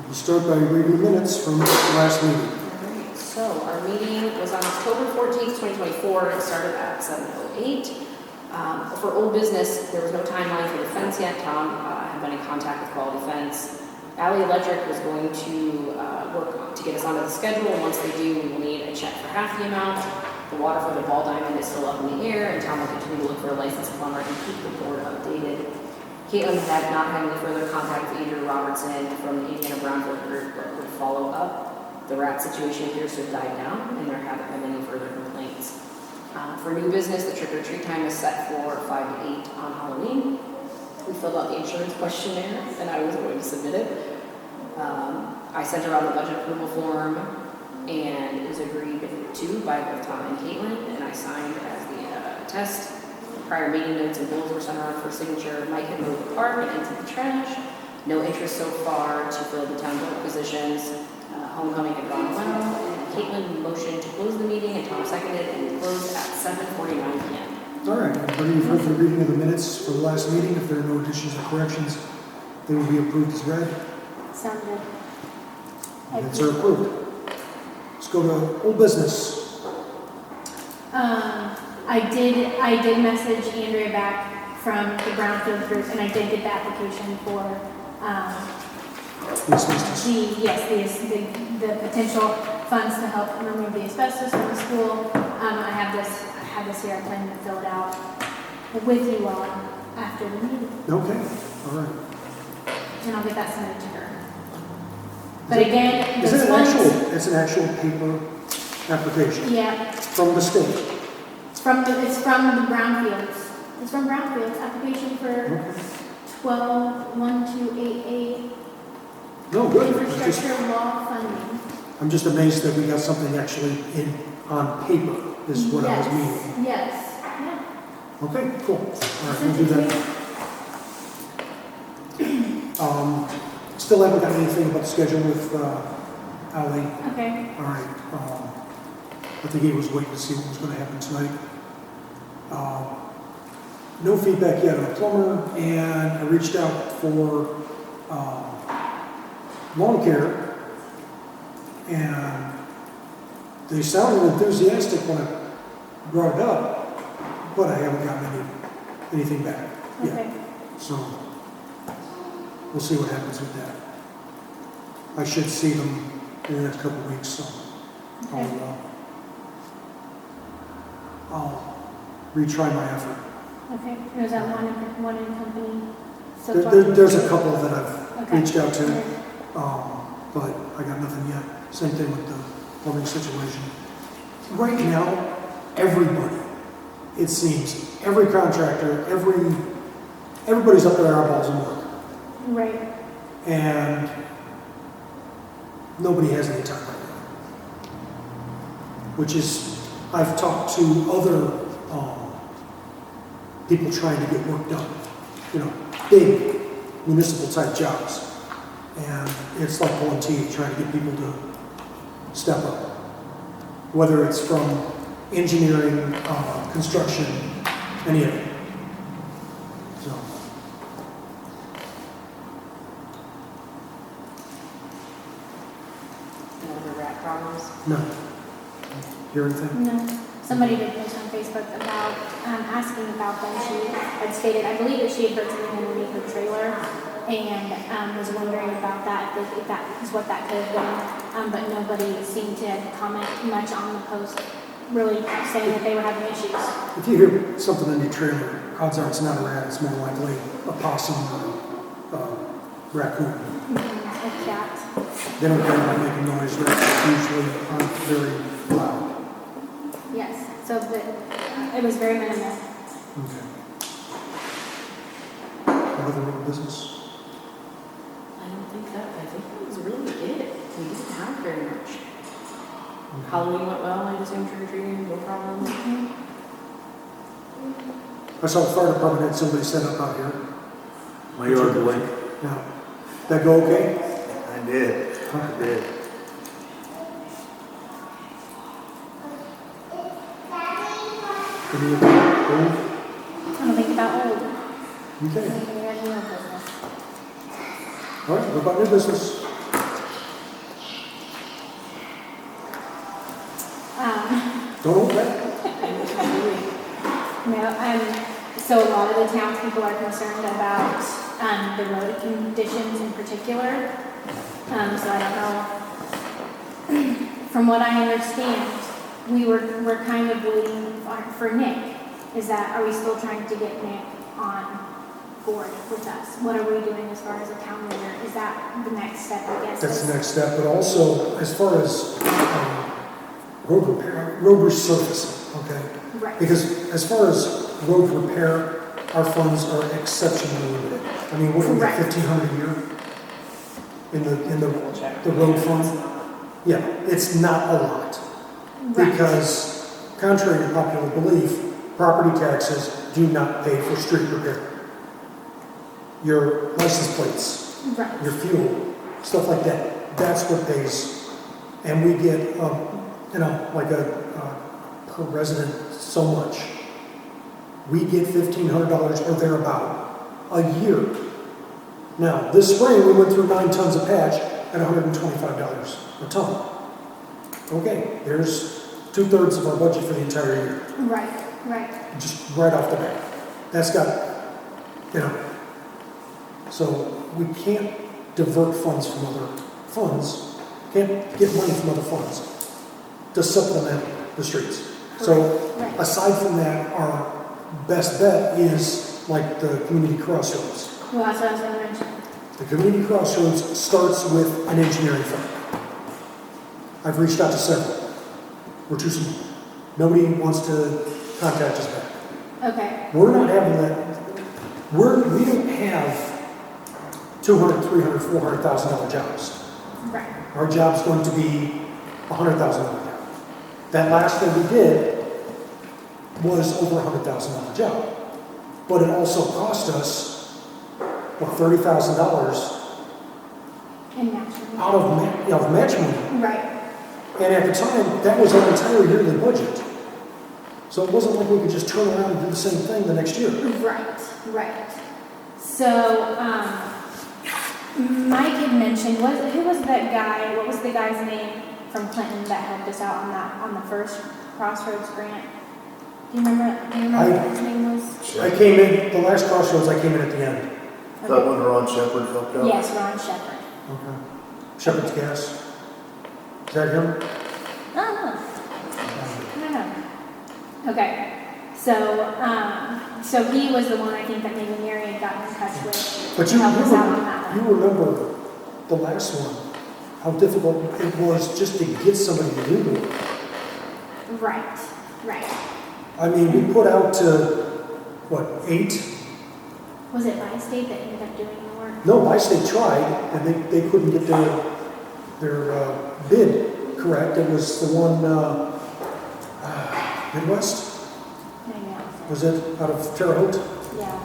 We'll start by reading the minutes from the last meeting. Alright, so our meeting was on October 14th, 2024, and it started at 7:08. For old business, there was no timeline for the fence yet. Tom had been in contact with Quality Fence. Valley Electric was going to work to get us onto the schedule, and once they do, we will need a check for half the amount. The water for the ball diamond is still up in the air, and Tom will continue to look for a license plumber and keep the board updated. Caitlin had not had any further contact with Andrew Robertson from the Indiana Brownfield group, but would follow up. The rat situation appears to have died down, and there haven't been any further complaints. For new business, the trick-or-treat time is set for 5 to 8 on Halloween. We filled out the insurance questionnaire, and I was going to submit it. I sent around the budget approval form, and it was agreed to by both Tom and Caitlin, and I signed as the attest. Prior meeting notes and bills were sent around for signature. Mike had moved the park and emptied the trash. No interest so far to fill the town board positions. Homecoming had gone well, and Caitlin motioned to close the meeting, and Tom seconded, and we closed at 7:49 p.m. All right, everybody, you've heard the reading of the minutes for the last meeting. If there are no additions or corrections, they will be approved as read. Sounds good. Minutes are approved. Let's go to old business. I did message Andrea back from the Brownfield group, and I did get the application for The asbestos. the potential funds to help remove the asbestos from the school. I have this here. I plan to fill it out with you all after the meeting, Okay, all right. and I'll get that submitted to her. But again, Is those it funds, it's an actual paper application yeah, from the state? it's from the Brownfields. It's from Brownfields application for Okay. 12-1288 No, good. infrastructure law funding. I'm just amazed that we got something actually on paper, is what I was meaning. Yes, yeah. Okay, cool. All right, we'll do that. Still haven't got anything about the schedule with Ali. Okay. All right. I think he was waiting to see what was going to happen tonight. No feedback yet on the plumber, and I reached out for lawn care, and they sounded enthusiastic when I brought it up, but I haven't gotten anything back yet. Okay. So we'll see what happens with that. I should see them in the next couple of weeks, so Okay. I'll retry my effort. Okay. There's that one in company. So There's a couple that I've Okay. reached out to, Okay. but I got nothing yet. Same thing with the plumbing situation. Right now, everybody, it seems, every contractor, everybody's up their eyeballs in work. Right. And nobody has any time right now. Which is, I've talked to other people trying to get work done, big municipal type jobs. And it's like pulling teeth, trying to get people to step up. Whether it's from engineering, construction, any of it. So. No other rat problems? No. Hear anything? No. Somebody did post on Facebook about asking about them. She had stated, I believe that she had heard something underneath her trailer, and was wondering about that, if that is what that could have been. But nobody seemed to comment much on the post, really saying that they were having issues. If you hear something in your trailer, odds are it's not a rat, it's more likely a possum or a raccoon. A cat. They don't care about making noise, rats usually aren't very loud. Yes. So it was very minimal. Okay. Other than business? I don't think that was really it. We didn't have very much. Okay. Halloween went well, I assume trick-or-treating, no problems. I saw the fire department had somebody set up out here. My yard boy. Now, that go okay? I did. I did. Any of that old? I don't think about old. Okay. I think we had new business. All right, what about new business? Don't hold back. So a lot of the townspeople are concerned about, the road conditions in particular. So I don't know. From what I understand, we're kind of waiting for Nick. Are we still trying to get Nick on board with us? What are we doing as far as a town leader? Is that the next step, I guess? That's the next step, but also as far as road repair, road resurfacing, okay? Right. Because as far as road repair, our funds are exceptionally limited. I mean, what do we Right. get, 1,500 a year in the road fund? Yeah, it's not a lot. Right. Because contrary to popular belief, property taxes do not pay for street repair. Your license plates, Right. your fuel, stuff like that, that's what pays. And we get, like per resident, so much. We get $1,500 or thereabout a year. Now, this spring, we went through 9 tons of patch at $125 a ton. Okay, there's 2/3 of our budget for the entire year, Right. just right off the bat. That's got, so we can't divert funds from other funds, can't get money from other funds to supplement the streets. So Right. aside from that, our best bet is like the community crossroads. Well, that's what I was going to mention. The community crossroads starts with an engineering firm. I've reached out to several. We're too small. Nobody wants to contact us back. Okay. We're not having that. We don't have $200,000, $300,000, $400,000 jobs. Right. Our job's going to be $100,000 job. That last thing we did was over $100,000 job. But it also cost us, $30,000 And naturally. out of match money. Right. And at the time, that was our entire yearly budget. So it wasn't like we could just turn around and do the same thing the next year. Right. So, Mike had mentioned, who was that guy, what was the guy's name from Clinton that helped us out on the first Crossroads grant? Do you remember what his name was? I came in, the last crossroads, I came in at the end. Is that when Ron Shepherd helped out? Yes, Ron Shepherd. Okay. Shepherd's Gas. Is that him? No. Okay. So he was the one I think that maybe Mary had gotten in touch with But to help us out on that you one. remember the last one, how difficult it was just to get somebody to do it. Right. I mean, we put out to, 8? Was it by state that ended up doing the work? No, Bi-State tried, and they couldn't get their bid correct. It was the one, Midwest, Maybe was it, out of Terre Haute? Yeah.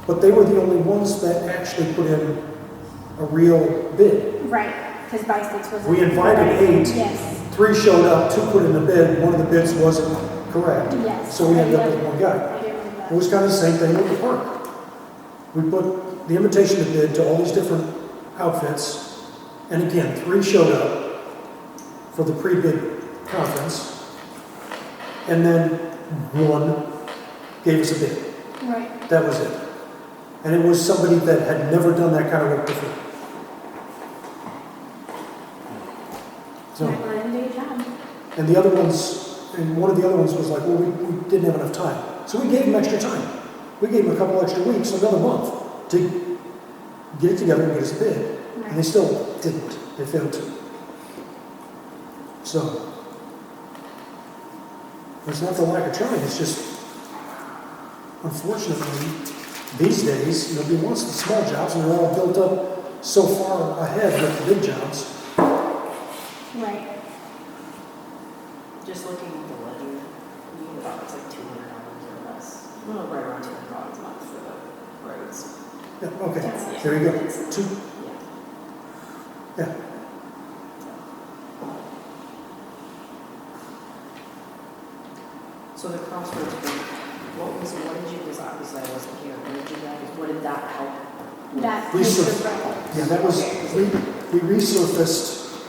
But they were the only ones that actually put in a real bid. Right, because by-states was. We invited 8. Yes. 3 showed up, 2 put in the bid, one of the bids wasn't correct. Yes. So we ended up with one guy. I do remember It that. was kind of the same thing with the park. We put the invitation to bid to all these different outfits, and again, 3 showed up for the pre-bid conference, and then 1 gave us a bid. Right. That was it. And it was somebody that had never done that kind of work before. So, Right, well, they did a good job. and the other ones, and one of the other ones was like, well, we didn't have enough time. So we gave them extra time. We gave them a couple extra weeks, another month, to get it together and get us a bid. And they Right. still didn't. They failed to. So, it's not the lack of trying, it's just, unfortunately, these days, nobody wants the small jobs, and they're all built up so far ahead with the big jobs. Right. Just looking at the ledger, you about it's like $200 or less. Well, right around $200 a month for the roads. Yeah, okay, Yeah. there you go. It's- 2, Yeah. yeah. So the crossroads group, what did you, because obviously I wasn't here, what did you guys, what did that help with? That We was should- the road. Yeah, that was, we resurfaced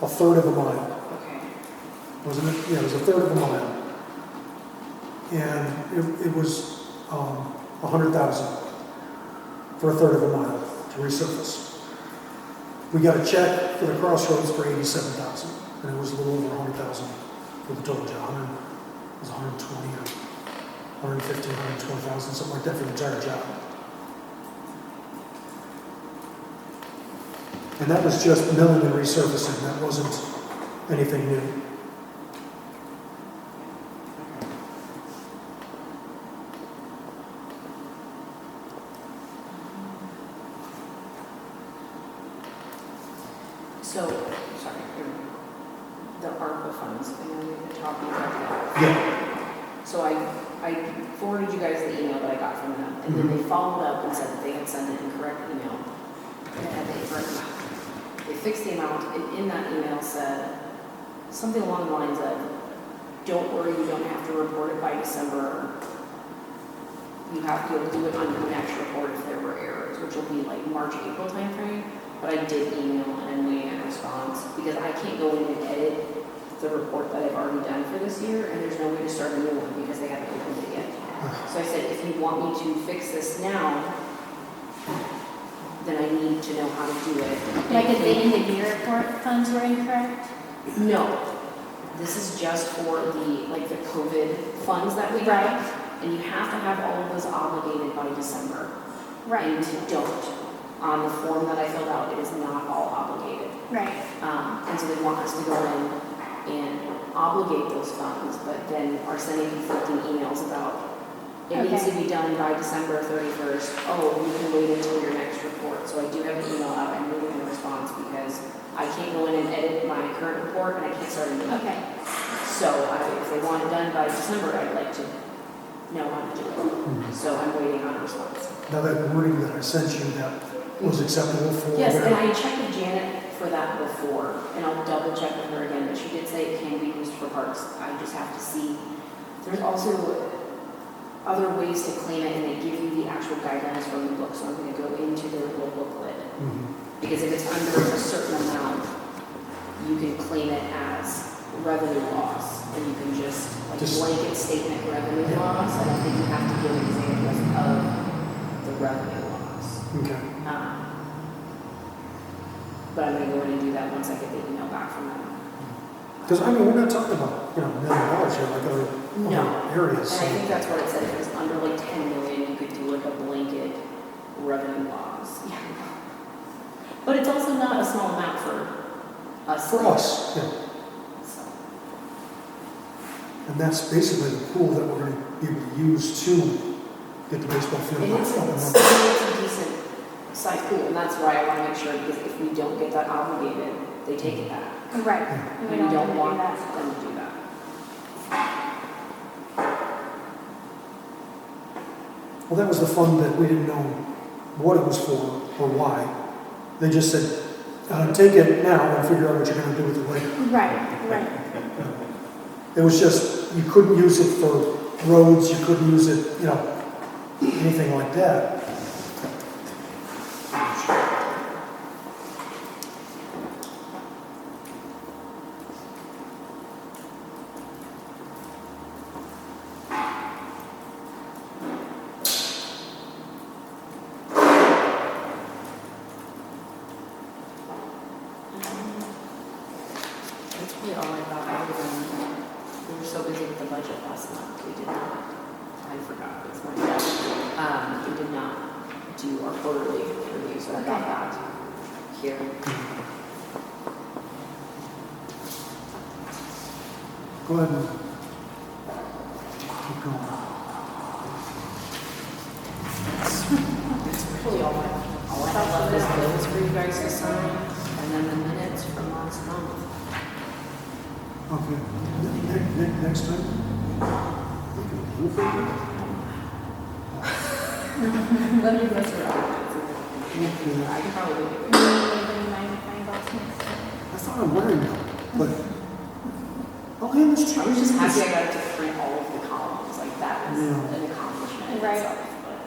a third of a mile. Okay. wasn't it? Yeah, it was a third of a mile. And it was 100,000 for a third of a mile to resurface. We got a check for the crossroads for 87,000, and it was a little over 100,000 for the total job. It was 120 or 150, 120,000, something like that for the entire job. And that was just milling and resurfacing. That wasn't anything new. So, sorry, the ARPA funds, I know we've been talking about that. Yeah. So I forwarded you guys the email that I got from them, and then they followed up and said that they had sent an incorrect email and had the incorrect amount. They fixed the amount, and in that email said something along the lines of, don't worry, you don't have to report it by December. You'll do it on your next report if there were errors, which will be like March, April timeframe. But I did email and I'm waiting on a response because I can't go in and edit the report that I've already done for this year, and there's no way to start a new one because they haven't opened it yet. So I said, if you want me to fix this now, then I need to know how to do it. Like if the end of year report funds were incorrect? No, this is just for the COVID funds that we Right. have, and you have to have all of those obligated by December. Right, And you don't. On the form that I filled out, it is not all obligated. right, And so they want us to go in and obligate those funds, but then are sending conflicting emails about it needs to be done by December 31st. Oh, you can wait until your next report. So I do have an email out. I'm waiting a response because I can't go in and edit my current report and I can't start a new one. okay. So if they want it done by December, I'd like to know how to do it. So I'm waiting on a response. Now that wording that I sent you, that was acceptable for... Yes, and I checked with Janet for that before, and I'll double check with her again, but she did say it can be used for parks. I just have to see. There's also other ways to claim it, and they give you the actual guidelines from the book, so I'm going to go into their little booklet. Because if it's under a certain amount, you can claim it as revenue loss, and you can just blanket statement revenue loss. I don't think you have to give examples of the revenue loss. Okay. But I'm going to go in and do that once I get the email back from them. Because, I mean, we're not talking about, $1 million here like other areas. And I think that's what it said. If it was under like 10 million, you could do like a blanket revenue loss. Yeah. But it's also not a small amount for us. For us, yeah. So. And that's basically the pool that we're going to be able to use to get the baseball field And up it's and running. a decent size pool, and that's why I want to make sure, because if we don't get that obligated, they take it back. Right, Yeah. and And we we don't don't want want to do that. them to do that. Well, that was the fund that we didn't know what it was for or why. They just said, take it now and figure out what you're going to do with it later. Right. It was just, you couldn't use it for roads, you couldn't use it, anything like that. That's really all I got. Other than we were so busy with the budget last month, we did not. I forgot. It's my bad. We did not do our quarterly review, so I got that here. Go ahead and keep going. That's really all I have left is bills for you guys to sign, and then the minutes from last month. Okay. Next time? Let me mess around. Okay. I can probably do it. I thought I'm wearing them, but I'll hand this to you. I was just happy I got to print all of the columns. Like that was Yeah. an accomplishment in Right. itself. But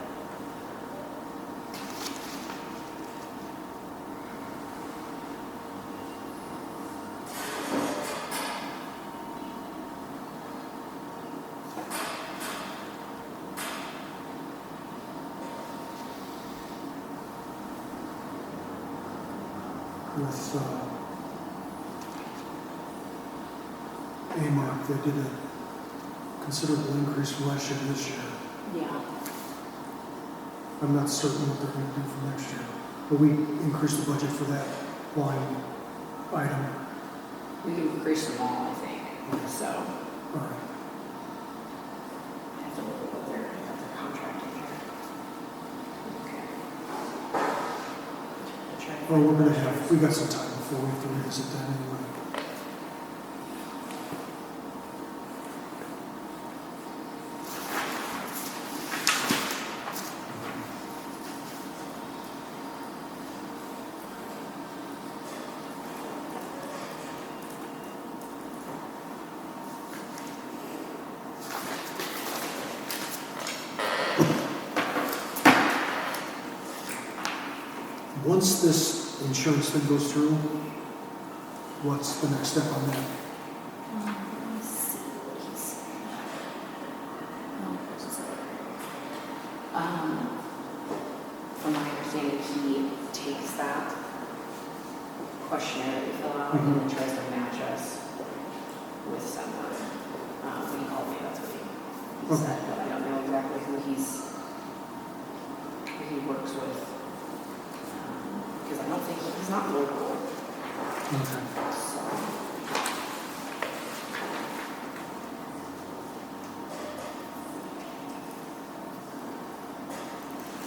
with A-Mark, they did a considerable increase from last year to this year. Yeah. I'm not certain what they're going to do for next year, but we increased the budget for that line item. We can increase them all, I think, so. All right. I have to look at what their contract in here. Okay. Well, we got some time before we have to revisit that anyway. Once this insurance thing goes through, what's the next step on that? Let me see what he said. Oh, where's his letter? From my understanding, he takes that questionnaire that we fill out and then tries to match us with someone. When he called me, that's what he said, but I don't know exactly who he works with. Because I don't think he's not local. Okay. So.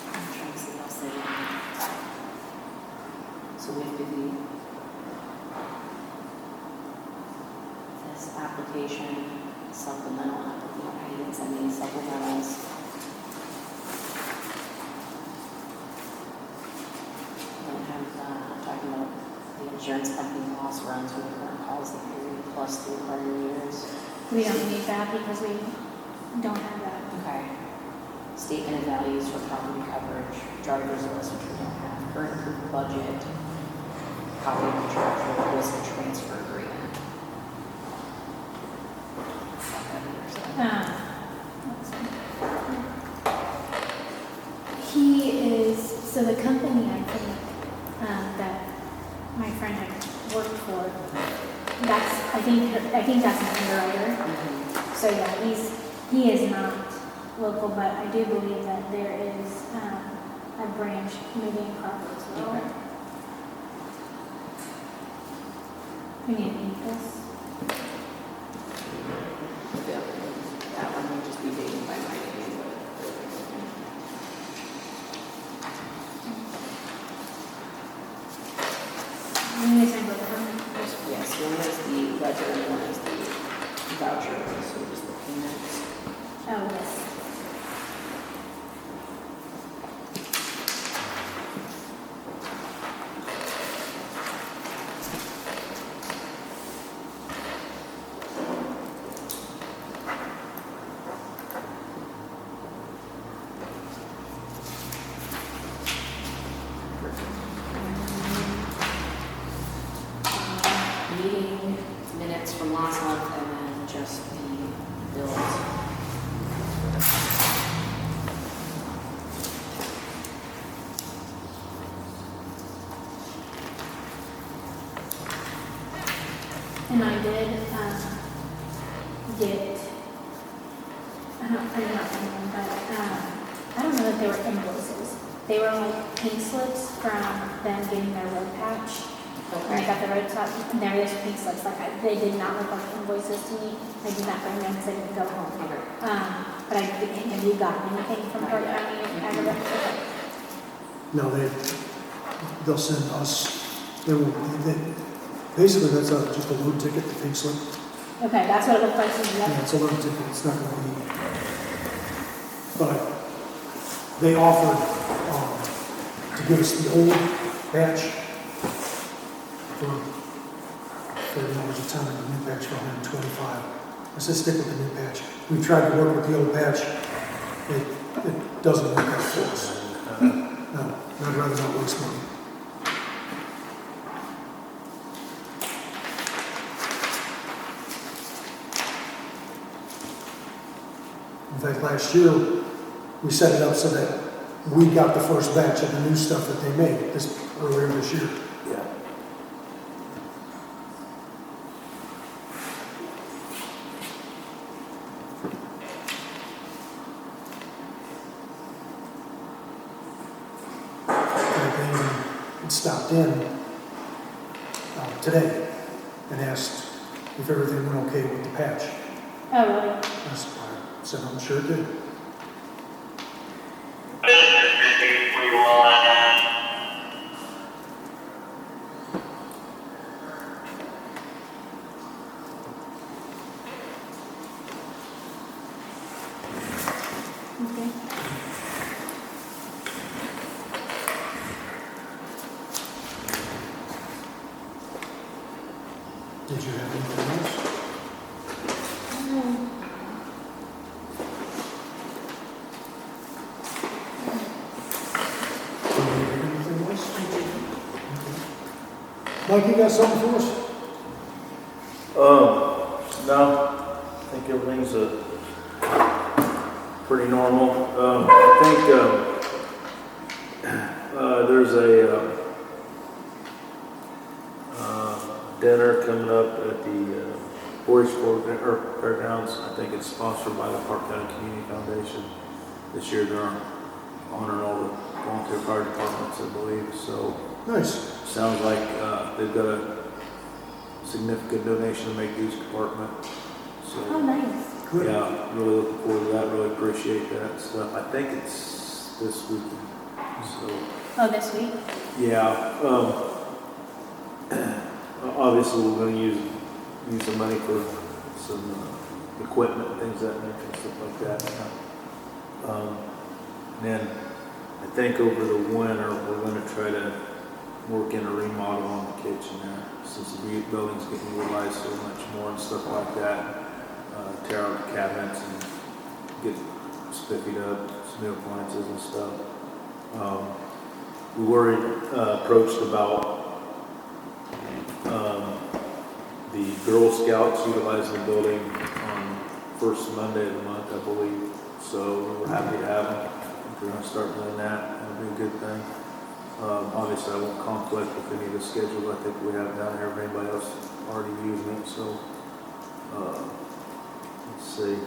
I'm trying to see what else they want. So we have to do this application, supplemental application. I didn't send any supplementals. Don't have, talking about the insurance company loss runs with the current policy period plus 3 prior years. We don't need that because we don't have that. Okay. Statement of values for property coverage, driver's list, which we don't have, current approved budget, copy of contractual risk transfer agreement. He is, so the company I think that my friend had worked for, I think that's an underwriter. So yeah, he is not local, but I do believe that there is a branch moving across as well. Okay. We need to meet this. Yeah. That one will just be dated by my name. We need to send both of them. Yes, one is the ledger and one is the voucher, so just the payments. Oh, yes. Meeting minutes from last month and then just the bills. And I did get, I'm not finding them, but I don't know if they were invoices. They were like pink slips from them getting their road patch. When I got the road top, and there was pink slips. They did not look like invoices to me. I did not bring them because I didn't go home. But have you gotten anything from Parke County agriculture? Okay. No, they'll send us, basically that's just a load ticket, the pink slip. Okay, that's what it looked like to me. Yeah, it's a load ticket, it's not going to be, but they offered to give us the old batch for $30 a ton and the new batch for $125. I said stick with the new batch. We tried to work with the old batch. It doesn't work out for us. No, I'd rather not waste money. In fact, last year, we set it up so that we got the first batch of the new stuff that they made earlier this year. Yeah. had stopped in today and asked if everything went okay with the patch. Oh, really? I said, I'm sure it did. Okay. Did you have anything else? Did you have anything else? Okay. Mike, you got something for us? No, I think everything's pretty normal. I think there's a dinner coming up at the Boys Fairgrounds. I think it's sponsored by the Parke County Community Foundation. This year they're honoring all the volunteer fire departments, I believe. So Nice. sounds like they've got a significant donation to make each department. So Oh, nice. Good. yeah, really looking forward to that. Really appreciate that stuff. I think it's this weekend. So Oh, this week? yeah, obviously we're going to use the money for some equipment and things of that nature and stuff like that. And then I think over the winter we're going to try to work in a remodel on the kitchen there, since the building's getting utilized so much more and stuff like that. Tear out the cabinets and get spiffied up, some new appliances and stuff. We were approached about the Girl Scouts utilizing the building on first Monday of the month, I believe. So we were happy to have them. We're going to start doing that. It'll be a good thing. Obviously, I won't conflict with any of the schedules I think we have down here. If anybody else already using it, so let's see.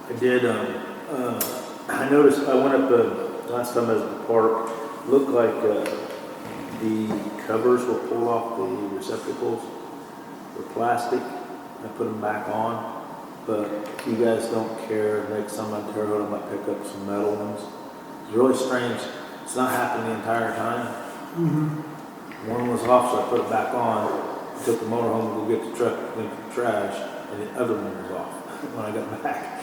I did. I noticed. I went up last time I was at the park. Looked like the covers were pulled off the receptacles. They're plastic. I put them back on. But if you guys don't care, next time I'm Terre Haute, I might pick up some metal ones. It's really strange. It's not happening the entire time. Mm-hmm. One was off, so I put it back on. Took the motor home to go get the truck, went to the trash, and the other one was off when I got back.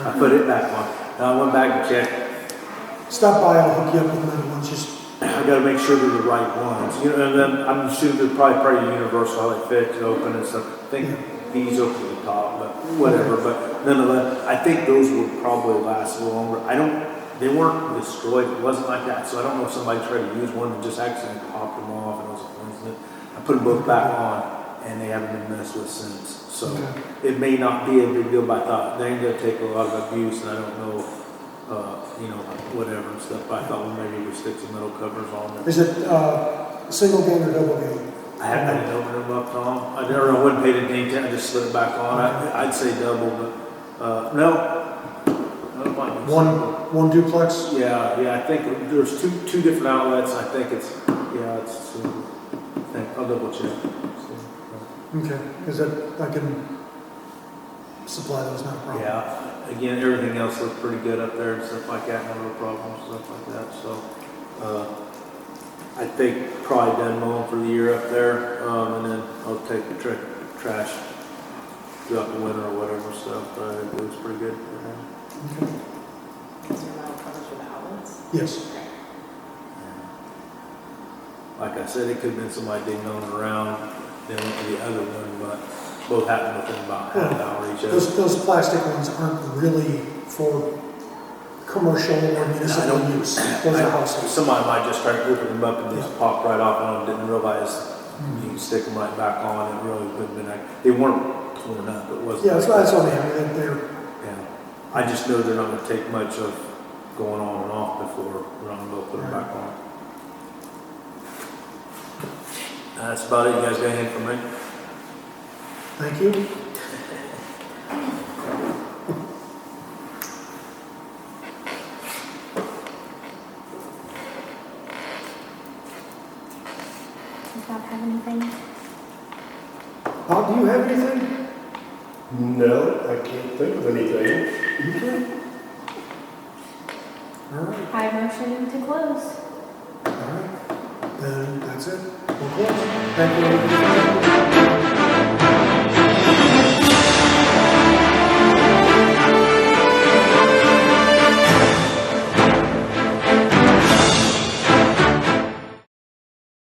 I put it back on. Now I went back and checked. Stop by, I'll hook you up with another one. Just I got to make sure they're the right ones. You know, and then I'm assuming they're probably universal how they fit, open and stuff. I think these open to the top, but whatever. But nonetheless, I think those would probably last a little longer. They weren't destroyed. It wasn't like that. So I don't know if somebody tried to use one and just accidentally popped them off and it was a coincidence. I put them both back on and they haven't been messed with since. So it may not be a big deal, but I thought they ain't going to take a lot of abuse, and I don't know, whatever and stuff. But I thought, well, maybe we stick some metal covers on them. is it single gang or double gang? I didn't open them up, Tom. I wouldn't pay the attention. I just slid it back on. I'd say double, but no, it might be single. One duplex? Yeah. I think there's two different outlets. I think it's single. I'll double check. Okay, because I can supply those, not a problem. Yeah, again, everything else looks pretty good up there and stuff like that, no real problems, stuff like that, so, I think probably done mowing for the year up there, and then I'll take the trash throughout the winter or whatever stuff, but it looks pretty good. Okay. Is there metal covers for the outlets? Yes. Okay. Like I said, it could have been somebody digging on around, then went to the other one, but both happened within about half an hour each other. Those plastic ones aren't really for commercial or municipal use. Those are household. Somebody might just try to open them up and just pop right off on them, didn't realize you can stick them right back on. It really couldn't have been, they weren't torn up, it wasn't. Yeah, that's what I mean. They're Yeah, I just know they're not gonna take much of going on and off before we're not gonna go put them back on. That's about it. You guys got anything for me? Thank you. Does Bob have anything? Bob, do you have anything? No, I can't think of anything. Okay. All right, I motion to close. all right. Then that's it. We'll close. Thank you.